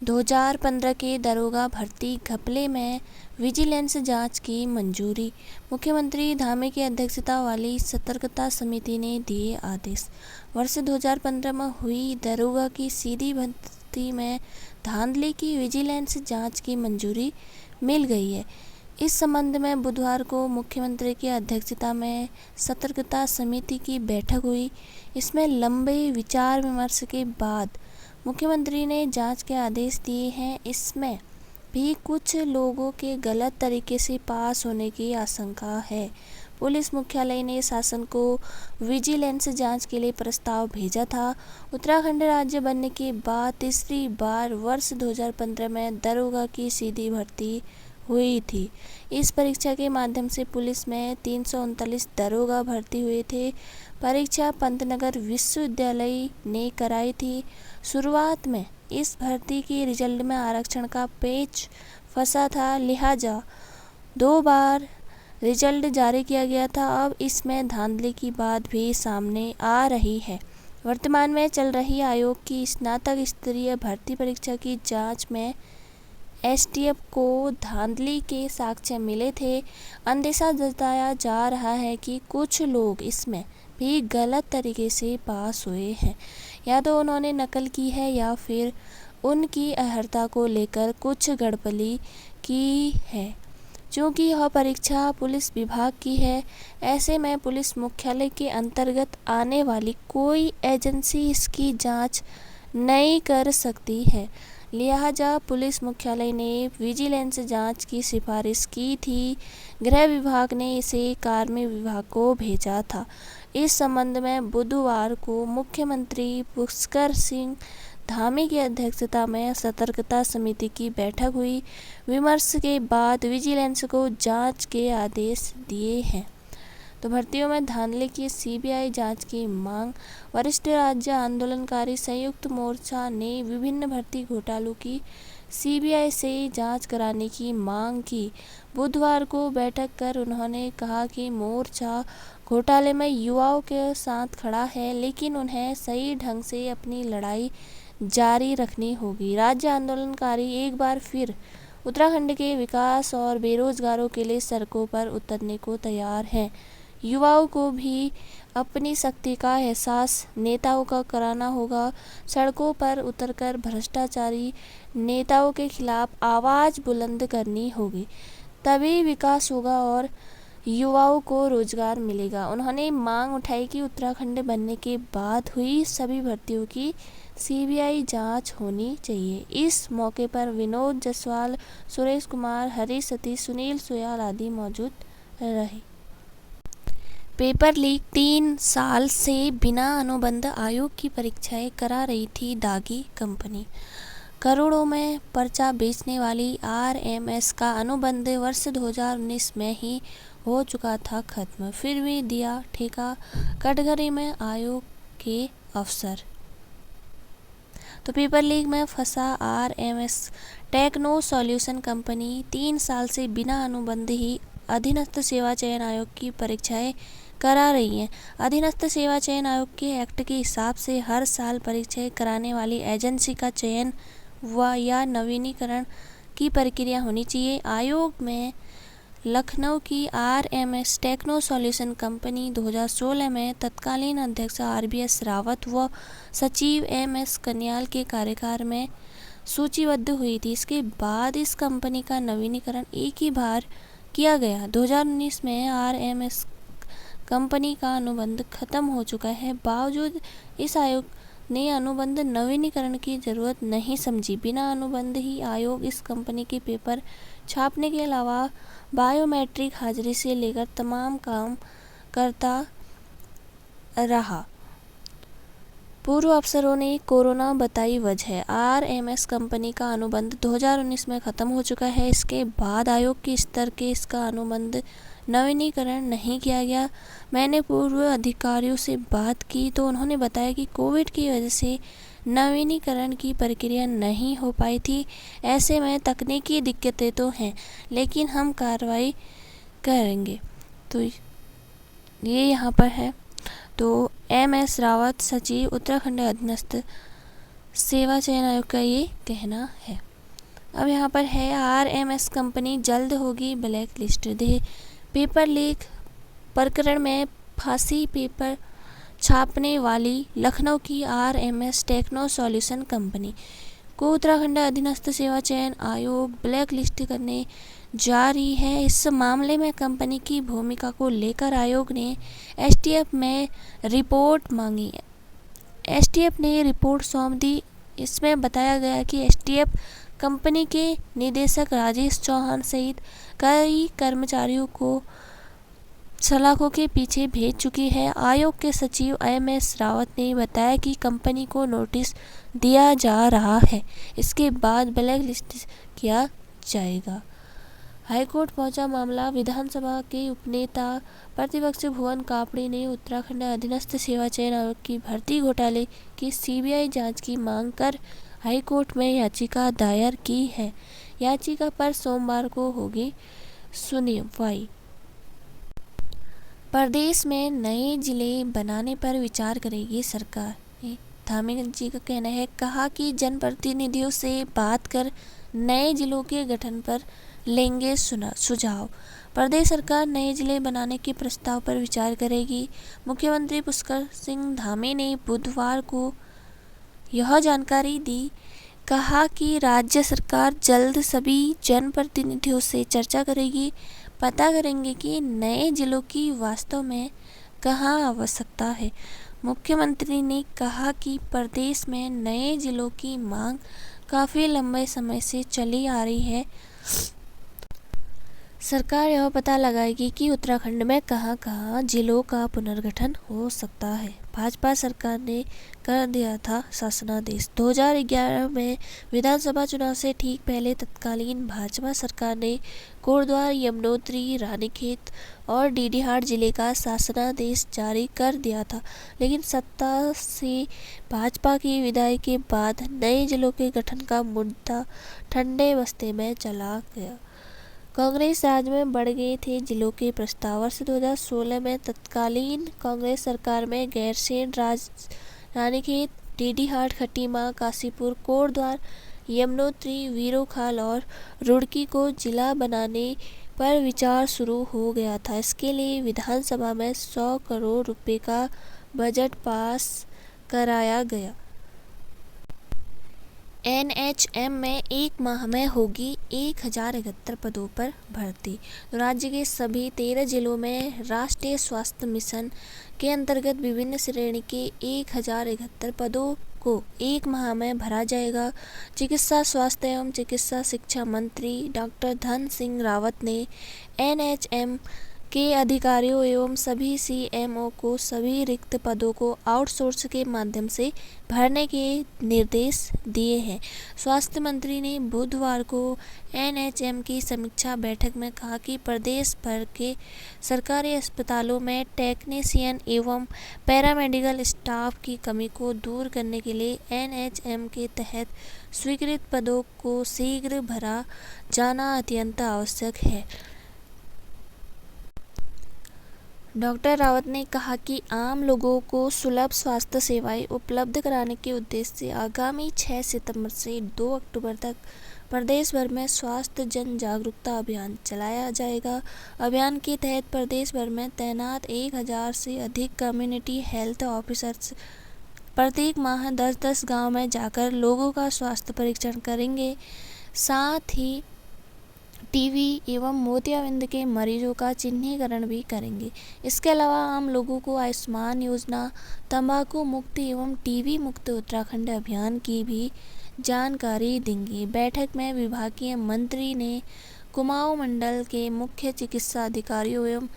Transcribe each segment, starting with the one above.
2015 के दरोगा भर्ती घपले में विजिलेंस जांच की मंजूरी। मुख्यमंत्री धामी की अध्यक्षता वाली सतर्कता समिति ने दिए आदेश। वर्ष 2015 में हुई दरोगा की सीधी भर्ती में धांधली की विजिलेंस जांच की मंजूरी मिल गई है। इस संबंध में बुधवार को मुख्यमंत्री की अध्यक्षता में सतर्कता समिति की बैठक हुई। इसमें लंबे विचार विमर्श के बाद मुख्यमंत्री ने जांच के आदेश दिए हैं। इसमें भी कुछ लोगों के गलत तरीके से पास होने की आशंका है। पुलिस मुख्यालय ने शासन को विजिलेंस जांच के लिए प्रस्ताव भेजा था। उत्तराखंड राज्य बनने के बाद तीसरी बार वर्ष 2015 में दरोगा की सीधी भर्ती हुई थी। इस परीक्षा के माध्यम से पुलिस में 339 दरोगा भर्ती हुए थे। परीक्षा पंतनगर विश्वविद्यालय ने कराई थी। शुरुआत में इस भर्ती के रिजल्ट में आरक्षण का पेच फंसा था, लिहाजा 2 बार रिजल्ट जारी किया गया था। अब इसमें धांधली की बात भी सामने आ रही है। वर्तमान में चल रही आयोग की स्नातक स्तरीय भर्ती परीक्षा की जांच में एसटीएफ को धांधली के साक्ष्य मिले थे। अंदेशा जताया जा रहा है कि कुछ लोग इसमें भी गलत तरीके से पास हुए हैं। या तो उन्होंने नकल की है या फिर उनकी अर्हता को लेकर कुछ गड़बड़ी की है। चूँकि यह परीक्षा पुलिस विभाग की है, ऐसे में पुलिस मुख्यालय के अंतर्गत आने वाली कोई एजेंसी इसकी जांच नहीं कर सकती है। लिहाजा पुलिस मुख्यालय ने विजिलेंस जांच की सिफारिश की थी। गृह विभाग ने इसे कार्मिक विभाग को भेजा था। इस संबंध में बुधवार को मुख्यमंत्री पुष्कर सिंह धामी की अध्यक्षता में सतर्कता समिति की बैठक हुई। विमर्श के बाद विजिलेंस को जांच के आदेश दिए हैं। तो भर्तियों में धांधली की सीबीआई जांच की मांग। वरिष्ठ राज्य आंदोलनकारी संयुक्त मोर्चा ने विभिन्न भर्ती घोटालों की सीबीआई से जांच कराने की मांग की। बुधवार को बैठक कर उन्होंने कहा कि मोर्चा घोटाले में युवाओं के साथ खड़ा है, लेकिन उन्हें सही ढंग से अपनी लड़ाई जारी रखनी होगी। राज्य आंदोलनकारी एक बार फिर उत्तराखंड के विकास और बेरोजगारों के लिए सड़कों पर उतरने को तैयार हैं। युवाओं को भी अपनी शक्ति का एहसास नेताओं का कराना होगा। सड़कों पर उतरकर भ्रष्टाचारी नेताओं के खिलाफ आवाज़ बुलंद करनी होगी, तभी विकास होगा और युवाओं को रोजगार मिलेगा। उन्होंने मांग उठाई कि उत्तराखंड बनने के बाद हुई सभी भर्तियों की सीबीआई जांच होनी चाहिए। इस मौके पर विनोद जसवाल, सुरेश कुमार, हरीश सतीश, सुनील सोयाल आदि मौजूद रहे। Paper leak. 3 साल से बिना अनुबंध आयोग की परीक्षाएं करा रही थी दागी कंपनी। करोड़ों में पर्चा बेचने वाली आरएमएस का अनुबंध वर्ष 2019 में ही हो चुका था खत्म, फिर भी दिया ठेका कटघरे में आयोग के अफसर। तो पेपर लीक में फंसा आरएमएस टेक्नो सॉल्यूशन कंपनी 3 साल से बिना अनुबंध ही अधीनस्थ सेवा चयन आयोग की परीक्षाएं करा रही हैं। अधीनस्थ सेवा चयन आयोग के एक्ट के हिसाब से हर साल परीक्षाएं कराने वाली एजेंसी का चयन या नवीनीकरण की प्रक्रिया होनी चाहिए। आयोग में लखनऊ की आरएमएस टेक्नो सॉल्यूशन कंपनी 2016 में तत्कालीन अध्यक्ष आरबीएस रावत व सचिव एमएस कन्याल के कार्यकाल में सूचीबद्ध हुई थी। इसके बाद इस कंपनी का नवीनीकरण एक ही बार किया गया। 2019 में आरएमएस कंपनी का अनुबंध खत्म हो चुका है। बावजूद इस आयोग ने अनुबंध नवीनीकरण की जरूरत नहीं समझी। बिना अनुबंध ही आयोग इस कंपनी के पेपर छापने के अलावा बायोमेट्रिक हाजिरी से लेकर तमाम काम करता रहा। पूर्व अफसरों ने कोरोना बताई वजह। आरएमएस कंपनी का अनुबंध 2019 में खत्म हो चुका है। इसके बाद आयोग के स्तर के इसका अनुबंध नवीनीकरण नहीं किया गया। मैंने पूर्व अधिकारियों से बात की तो उन्होंने बताया कि कोविड की वजह से नवीनीकरण की प्रक्रिया नहीं हो पाई थी। ऐसे में तकनीकी दिक्कतें तो हैं, लेकिन हम कार्रवाई करेंगे। तो ये यहाँ पर है। तो एमएस रावत, सचिव, उत्तराखंड अधीनस्थ सेवा चयन आयोग का ये कहना है। अब यहाँ पर है आरएमएस कंपनी जल्द होगी ब्लैक लिस्ट। पेपर लीक प्रकरण में फांसी पेपर छापने वाली लखनऊ की आरएमएस टेक्नो सॉल्यूशन कंपनी को उत्तराखंड अधीनस्थ सेवा चयन आयोग ब्लैक लिस्ट करने जा रही है। इस मामले में कंपनी की भूमिका को लेकर आयोग ने एसटीएफ में रिपोर्ट मांगी। एसटीएफ ने रिपोर्ट सौंप दी। इसमें बताया गया कि एसटीएफ कंपनी के निदेशक राजेश चौहान सहित कई कर्मचारियों को सलाखों के पीछे भेज चुकी है। आयोग के सचिव एमएस रावत ने बताया कि कंपनी को नोटिस दिया जा रहा है, इसके बाद ब्लैक लिस्ट किया जाएगा। हाईकोर्ट पहुंचा मामला। विधानसभा के उपनेता प्रतिपक्ष भुवन कापड़ी ने उत्तराखंड अधीनस्थ सेवा चयन आयोग की भर्ती घोटाले की सीबीआई जांच की मांग कर हाईकोर्ट में याचिका दायर की है। याचिका पर सोमवार को होगी सुनवाई। प्रदेश में नए जिले बनाने पर विचार करेगी सरकार। धामी जी का कहना है, कहा कि जनप्रतिनिधियों से बात कर नए जिलों के गठन पर लेंगे सुझाव। प्रदेश सरकार नए जिले बनाने के प्रस्ताव पर विचार करेगी। मुख्यमंत्री पुष्कर सिंह धामी ने बुधवार को यह जानकारी दी। कहा कि राज्य सरकार जल्द सभी जनप्रतिनिधियों से चर्चा करेगी, पता करेंगे कि नए जिलों की वास्तव में कहाँ आवश्यकता है। मुख्यमंत्री ने कहा कि प्रदेश में नए जिलों की मांग काफ़ी लंबे समय से चली आ रही है। सरकार यह पता लगाएगी कि उत्तराखंड में कहां कहां जिलों का पुनर्गठन हो सकता है। भाजपा सरकार ने कर दिया था शासनादेश। 2011 में विधानसभा चुनाव से ठीक पहले तत्कालीन भाजपा सरकार ने कोटद्वार, यमुनोत्री, रानीखेत और डीडीहाट जिले का शासनादेश जारी कर दिया था, लेकिन सत्ता से भाजपा की विदाई के बाद नए जिलों के गठन का मुद्दा ठंडे बस्ते में चला गया। कांग्रेस राज में बढ़ गए थे जिलों के प्रस्ताव। वर्ष 2016 में तत्कालीन कांग्रेस सरकार में गैरसैंण, रानीखेत, डीडीहाट, खटीमा, काशीपुर, कोटद्वार, यमुनोत्री, वीरोखाल और रुड़की को जिला बनाने पर विचार शुरू हो गया था। इसके लिए विधानसभा में 100 करोड़ रुपए का बजट पास कराया गया। एनएचएम में एक माह में होगी 1071 पदों पर भर्ती। राज्य के सभी 13 जिलों में राष्ट्रीय स्वास्थ्य मिशन के अंतर्गत विभिन्न श्रेणी के 1071 पदों को एक माह में भरा जाएगा। चिकित्सा स्वास्थ्य एवं चिकित्सा शिक्षा मंत्री डॉक्टर धन सिंह रावत ने एनएचएम के अधिकारियों एवं सभी सीएमओ को सभी रिक्त पदों को आउटसोर्स के माध्यम से भरने के निर्देश दिए हैं। स्वास्थ्य मंत्री ने बुधवार को एनएचएम की समीक्षा बैठक में कहा कि प्रदेश भर के सरकारी अस्पतालों में टेक्नीशियन एवं पैरामेडिकल स्टाफ की कमी को दूर करने के लिए एनएचएम के तहत स्वीकृत पदों को शीघ्र भरा जाना अत्यंत आवश्यक है। डॉक्टर रावत ने कहा कि आम लोगों को सुलभ स्वास्थ्य सेवाएं उपलब्ध कराने के उद्देश्य से आगामी 6 सितंबर से 2 अक्टूबर तक प्रदेश भर में स्वास्थ्य जन जागरूकता अभियान चलाया जाएगा। अभियान के तहत प्रदेश भर में तैनात 1000 से अधिक कम्युनिटी हेल्थ ऑफिसर्स प्रत्येक माह 10-10 गाँव में जाकर लोगों का स्वास्थ्य परीक्षण करेंगे। साथ ही टीबी एवं मोतियाबिंद के मरीजों का चिन्हीकरण भी करेंगे। इसके अलावा आम लोगों को आयुष्मान योजना, तंबाकू मुक्त एवं टीबी मुक्त उत्तराखंड अभियान की भी जानकारी देंगे। बैठक में विभागीय मंत्री ने कुमाऊं मंडल के मुख्य चिकित्सा अधिकारियों एवं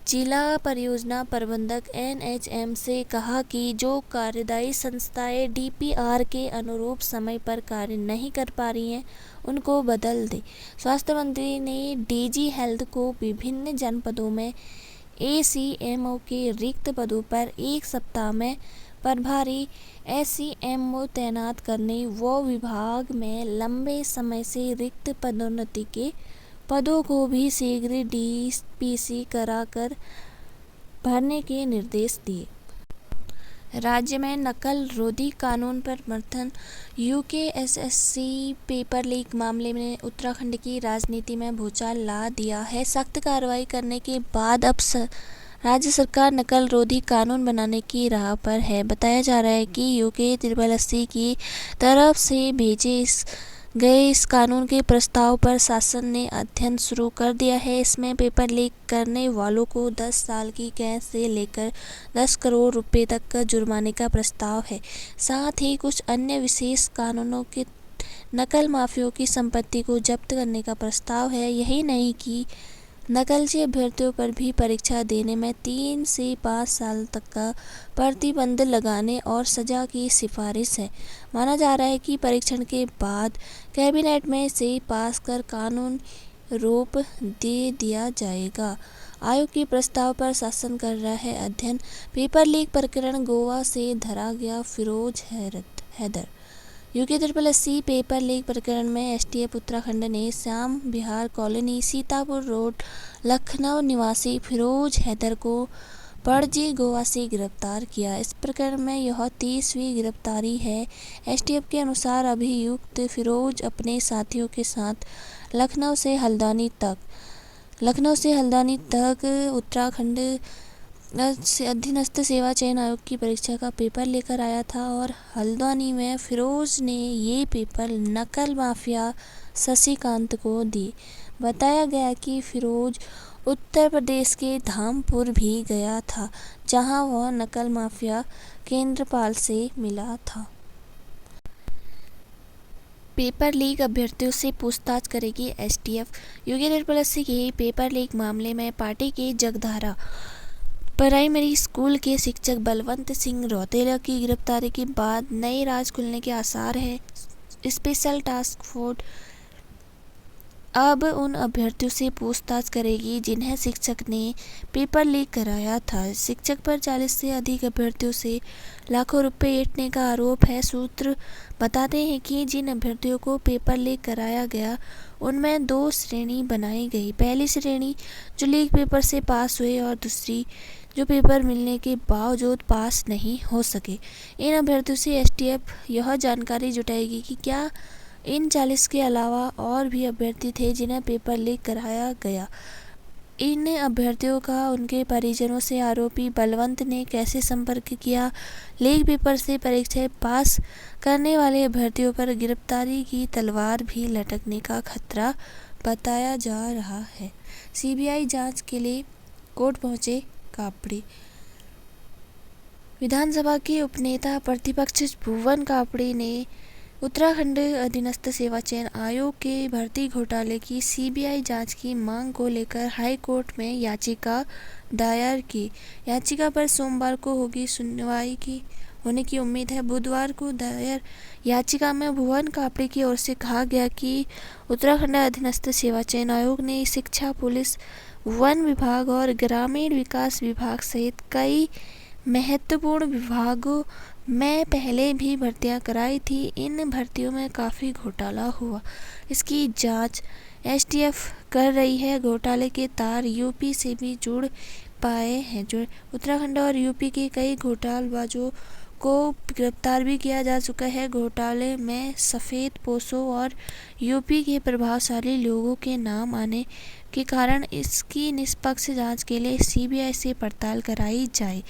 जिला परियोजना प्रबंधक एनएचएम से कहा कि जो कार्यदायी संस्थाएं डीपीआर के अनुरूप समय पर कार्य नहीं कर पा रही हैं, उनको बदल दे। स्वास्थ्य मंत्री ने डीजी हेल्थ को विभिन्न जनपदों में एसीएमओ के रिक्त पदों पर 1 सप्ताह में प्रभारी एसीएमओ तैनात करने व विभाग में लंबे समय से रिक्त पदोन्नति के पदों को भी शीघ्र डीपीसी कराकर भरने के निर्देश दिए। राज्य में नकल रोधी कानून पर मंथन। यूकेएसएससी पेपर लीक मामले में उत्तराखंड की राजनीति में भूचाल ला दिया है। सख्त कार्रवाई करने के बाद अब राज्य सरकार नकल रोधी कानून बनाने की राह पर है। बताया जा रहा है कि यूकेएसएससी की तरफ से भेजे गए इस कानून के प्रस्ताव पर शासन ने अध्ययन शुरू कर दिया है। इसमें पेपर लीक करने वालों को 10 साल की कैद से लेकर 10 करोड़ रुपए तक का जुर्माने का प्रस्ताव है। साथ ही कुछ अन्य विशेष कानूनों के नकल माफियाओं की संपत्ति को जब्त करने का प्रस्ताव है। यही नहीं कि नकलची अभ्यर्थियों पर भी परीक्षा देने में 3 से 5 साल तक का प्रतिबंध लगाने और सजा की सिफारिश है। माना जा रहा है कि परीक्षण के बाद कैबिनेट में से पास कर कानून रूप दे दिया जाएगा। आयोग के प्रस्ताव पर शासन कर रहा है अध्ययन। पेपर लीक प्रकरण गोवा से धरा गया Firoz Haider. UKSSC paper leak प्रकरण में एसटीएफ उत्तराखंड ने श्याम विहार कॉलोनी सीतापुर रोड लखनऊ निवासी फिरोज हैदर को पणजी गोवा से गिरफ्तार किया। इस प्रकरण में यह 30वीं गिरफ्तारी है। एसटीएफ के अनुसार अभियुक्त फिरोज अपने साथियों के साथ लखनऊ से हल्द्वानी तक उत्तराखंड अधीनस्थ सेवा चयन आयोग की परीक्षा का पेपर लेकर आया था और हल्द्वानी में फिरोज ने ये पेपर नकल माफिया शशिकांत को दिए। बताया गया कि फिरोज उत्तर प्रदेश के धामपुर भी गया था, जहां वह नकल माफिया केंद्रपाल से मिला था। पेपर लीक अभ्यर्थियों से पूछताछ करेगी एसटीएफ। यूकेएसएससी के पेपर लीक मामले में पार्टी के जगधारा प्राइमरी स्कूल के शिक्षक बलवंत सिंह रौतेला की गिरफ्तारी के बाद नए राज खुलने के आसार हैं। स्पेशल टास्क फोर्स अब उन अभ्यर्थियों से पूछताछ करेगी जिन्हें शिक्षक ने पेपर लीक कराया था। शिक्षक पर 40 से अधिक अभ्यर्थियों से लाखों रुपए ऐंठने का आरोप है। सूत्र बताते हैं कि जिन अभ्यर्थियों को पेपर लीक कराया गया उनमें 2 श्रेणी बनाई गई। पहली श्रेणी जो लीक पेपर से पास हुए और दूसरी जो पेपर मिलने के बावजूद पास नहीं हो सके। इन अभ्यर्थियों से एसटीएफ यह जानकारी जुटाएगी कि क्या इन 40 के अलावा और भी अभ्यर्थी थे जिन्हें पेपर लीक कराया गया। इन अभ्यर्थियों का उनके परिजनों से आरोपी बलवंत ने कैसे संपर्क किया। लीक पेपर से परीक्षाएं पास करने वाले अभ्यर्थियों पर गिरफ्तारी की तलवार भी लटकने का खतरा बताया जा रहा है। सीबीआई जांच के लिए कोर्ट पहुंचे कापड़ी। विधानसभा के उपनेता प्रतिपक्ष भुवन कापड़ी ने उत्तराखंड अधीनस्थ सेवा चयन आयोग के भर्ती घोटाले की सीबीआई जांच की मांग को लेकर हाई कोर्ट में याचिका दायर की। याचिका पर सोमवार को होगी सुनवाई होने की उम्मीद है। बुधवार को दायर याचिका में भुवन कापड़ी की ओर से कहा गया कि उत्तराखंड अधीनस्थ सेवा चयन आयोग ने शिक्षा, पुलिस, वन विभाग और ग्रामीण विकास विभाग सहित कई महत्वपूर्ण विभागों में पहले भी भर्तियां कराई थी। इन भर्तियों में काफ़ी घोटाला हुआ, इसकी जांच एसटीएफ कर रही है। घोटाले के तार यूपी से भी जुड़ पाए हैं। जो उत्तराखंड और यूपी के कई घोटालबाजों को गिरफ्तार भी किया जा चुका है। घोटाले में सफ़ेद पोशों और यूपी के प्रभावशाली लोगों के नाम आने के कारण इसकी निष्पक्ष जांच के लिए सीबीआई से पड़ताल कराई जाए।